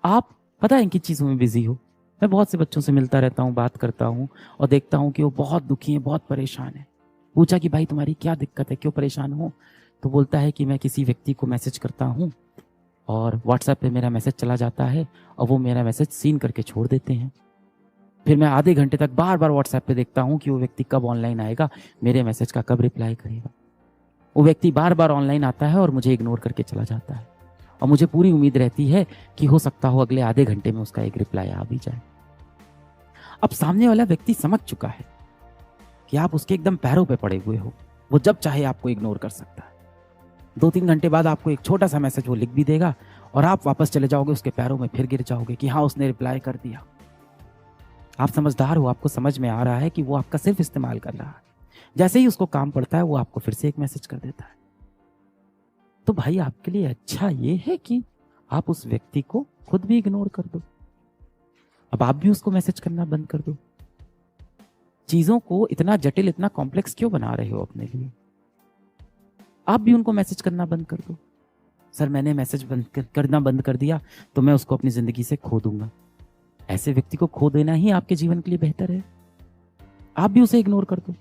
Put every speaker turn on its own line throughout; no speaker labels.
आप पता है किन चीज़ों में बिजी हो। मैं बहुत से बच्चों से मिलता रहता हूँ, बात करता हूँ और देखता हूँ कि वो बहुत दुखी हैं, बहुत परेशान हैं। पूछा कि भाई तुम्हारी क्या दिक्कत है, क्यों परेशान हो? तो बोलता है कि मैं किसी व्यक्ति को मैसेज करता हूँ और व्हाट्सएप पे मेरा मैसेज चला जाता है और वो मेरा मैसेज सीन करके छोड़ देते हैं। फिर मैं आधे घंटे तक बार बार व्हाट्सएप पे देखता हूँ कि वो व्यक्ति कब ऑनलाइन आएगा, मेरे मैसेज का कब रिप्लाई करेगा। वो व्यक्ति बार बार ऑनलाइन आता है और मुझे इग्नोर करके चला जाता है और मुझे पूरी उम्मीद रहती है कि हो सकता हो अगले आधे घंटे में उसका एक रिप्लाई आ भी जाए। अब सामने वाला व्यक्ति समझ चुका है कि आप उसके एकदम पैरों पे पड़े हुए हो। वो जब चाहे आपको इग्नोर कर सकता है। 2-3 घंटे बाद आपको एक छोटा सा मैसेज वो लिख भी देगा और आप वापस चले जाओगे उसके पैरों में, फिर गिर जाओगे कि हाँ उसने रिप्लाई कर दिया। आप समझदार हो, आपको समझ में आ रहा है कि वो आपका सिर्फ इस्तेमाल कर रहा है। जैसे ही उसको काम पड़ता है वो आपको फिर से एक मैसेज कर देता है। तो भाई आपके लिए अच्छा ये है कि आप उस व्यक्ति को खुद भी इग्नोर कर दो। अब आप भी उसको मैसेज करना बंद कर दो। चीजों को इतना जटिल, इतना कॉम्प्लेक्स क्यों बना रहे हो अपने लिए? आप भी उनको मैसेज करना बंद कर दो। सर मैंने मैसेज करना बंद कर दिया तो मैं उसको अपनी जिंदगी से खो दूंगा। ऐसे व्यक्ति को खो देना ही आपके जीवन के लिए बेहतर है। आप भी उसे इग्नोर कर दो।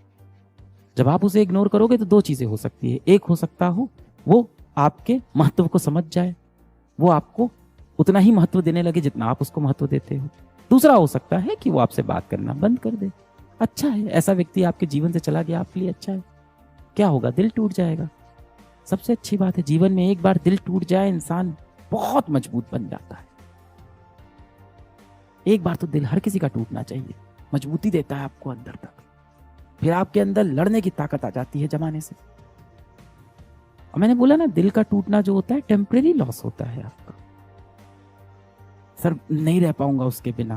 जब आप उसे इग्नोर करोगे तो दो चीजें हो सकती है। एक हो सकता हो वो आपके महत्व को समझ जाए, वो आपको उतना ही महत्व देने लगे जितना आप उसको महत्व देते हो। दूसरा हो सकता है कि वो आपसे बात करना बंद कर दे। अच्छा है, ऐसा व्यक्ति आपके जीवन से चला गया, आपके लिए अच्छा है। क्या होगा? दिल टूट जाएगा। सबसे अच्छी बात है, जीवन में एक बार दिल टूट जाए इंसान बहुत मजबूत बन जाता है। एक बार तो दिल हर किसी का टूटना चाहिए, मजबूती देता है आपको अंदर तक। फिर आपके अंदर लड़ने की ताकत आ जाती है जमाने से। और मैंने बोला ना, दिल का टूटना जो होता है टेम्परेरी लॉस होता है आपका। सर नहीं रह पाऊंगा उसके बिना।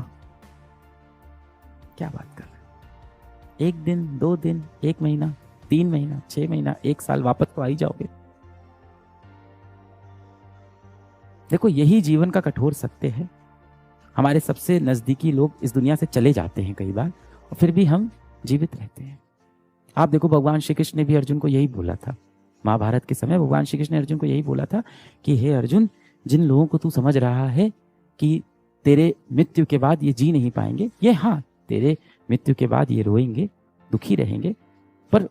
क्या बात कर रहे हैं? 1 दिन, 2 दिन, 1 महीना, 3 महीना, 6 महीना, 1 साल, वापस तो आ ही जाओगे। देखो यही जीवन का कठोर सत्य है। हमारे सबसे नजदीकी लोग इस दुनिया से चले जाते हैं कई बार और फिर भी हम जीवित रहते हैं। आप देखो भगवान श्री कृष्ण ने भी अर्जुन को यही बोला था। महाभारत के समय भगवान श्री कृष्ण ने अर्जुन को यही बोला था कि हे अर्जुन, जिन लोगों को तू समझ रहा है कि तेरे मृत्यु के बाद ये जी नहीं पाएंगे, ये हाँ तेरे मृत्यु के बाद ये रोएंगे, दुखी रहेंगे, पर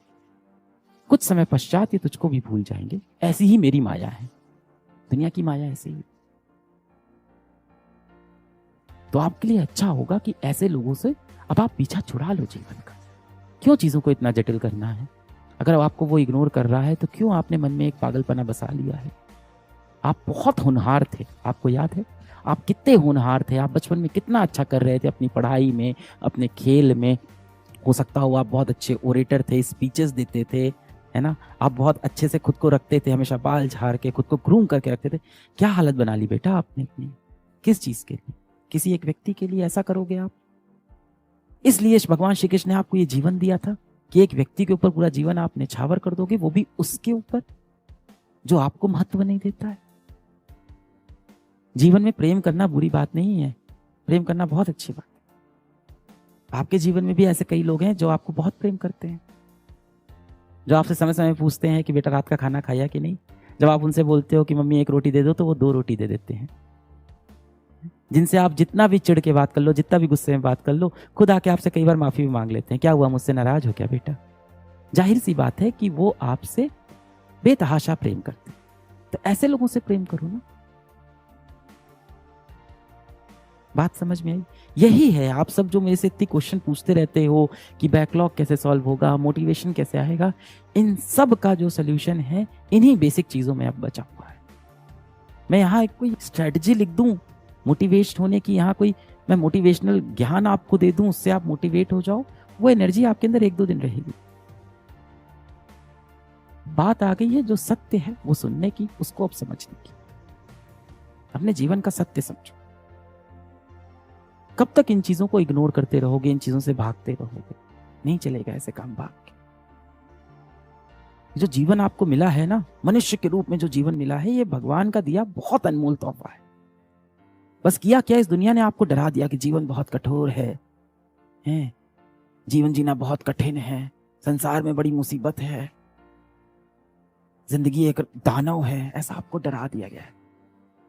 कुछ समय पश्चात ये तुझको भी भूल जाएंगे। ऐसी ही मेरी माया है, दुनिया की माया ऐसी ही। तो आपके लिए अच्छा होगा कि ऐसे लोगों से अब आप पीछा छुड़ा लो जीवन का। क्यों चीजों को इतना जटिल करना है? अगर आपको वो इग्नोर कर रहा है तो क्यों आपने मन में एक पागलपना बसा लिया है? आप बहुत होनहार थे, आपको याद है आप कितने होनहार थे? आप बचपन में कितना अच्छा कर रहे थे अपनी पढ़ाई में, अपने खेल में। हो सकता हो आप बहुत अच्छे ओरेटर थे, स्पीचेस देते थे, है ना? आप बहुत अच्छे से खुद को रखते थे, हमेशा बाल झाड़ के खुद को ग्रूम करके रखते थे। क्या हालत बना ली बेटा आपने अपनी? किस चीज के लिए? किसी एक व्यक्ति के लिए ऐसा करोगे आप? इसलिए भगवान श्री कृष्ण ने आपको ये जीवन दिया था कि एक व्यक्ति के ऊपर पूरा जीवन आप निछावर कर दोगे, वो भी उसके ऊपर जो आपको महत्व नहीं देता है। जीवन में प्रेम करना बुरी बात नहीं है, प्रेम करना बहुत अच्छी बात है। आपके जीवन में भी ऐसे कई लोग हैं जो आपको बहुत प्रेम करते हैं, जो आपसे समय समय पूछते हैं कि बेटा रात का खाना खाया कि नहीं। जब आप उनसे बोलते हो कि मम्मी 1 रोटी दे दो तो वो 2 रोटी दे देते हैं। जिनसे आप जितना भी चिढ़ के बात कर लो, जितना भी गुस्से में बात कर लो, खुद आके आपसे कई बार माफी भी मांग लेते हैं। क्या हुआ, मुझसे नाराज हो क्या बेटा? जाहिर सी बात है कि वो आपसे बेतहाशा प्रेम करते हैं। तो ऐसे लोगों से प्रेम करो ना। बात समझ में आई? यही है, आप सब जो मेरे से इतनी क्वेश्चन पूछते रहते हो कि बैकलॉग कैसे सॉल्व होगा, मोटिवेशन कैसे आएगा, इन सब का जो सोल्यूशन है इन्हीं बेसिक चीजों में अब बचा हुआ है। मैं यहाँ एक कोई स्ट्रेटजी लिख दूं मोटिवेट होने की, यहाँ कोई मैं मोटिवेशनल ज्ञान आपको दे दूं, उससे आप मोटिवेट हो जाओ, वो एनर्जी आपके अंदर 1-2 दिन रहेगी। बात आ गई है जो सत्य है वो सुनने की, उसको अब समझने की। अपने जीवन का सत्य समझो। कब तक इन चीजों को इग्नोर करते रहोगे, इन चीजों से भागते रहोगे? नहीं चलेगा ऐसे काम भाग के। जो जीवन आपको मिला है ना, मनुष्य के रूप में जो जीवन मिला है, ये भगवान का दिया बहुत अनमोल तोहफा है। बस किया क्या, इस दुनिया ने आपको डरा दिया कि जीवन बहुत कठोर है, जीवन जीना बहुत कठिन है, संसार में बड़ी मुसीबत है, जिंदगी एक दानव है, ऐसा आपको डरा दिया गया है।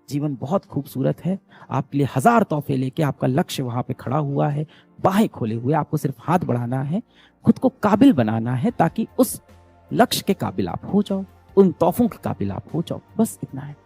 जीवन बहुत खूबसूरत है, आपके लिए 1000 तोहफे लेके आपका लक्ष्य वहां पे खड़ा हुआ है, बाहें खोले हुए, आपको सिर्फ हाथ बढ़ाना है, खुद को काबिल बनाना है ताकि उस लक्ष्य के काबिल आप हो जाओ, उन तोहफों के काबिल आप हो जाओ, बस इतना है।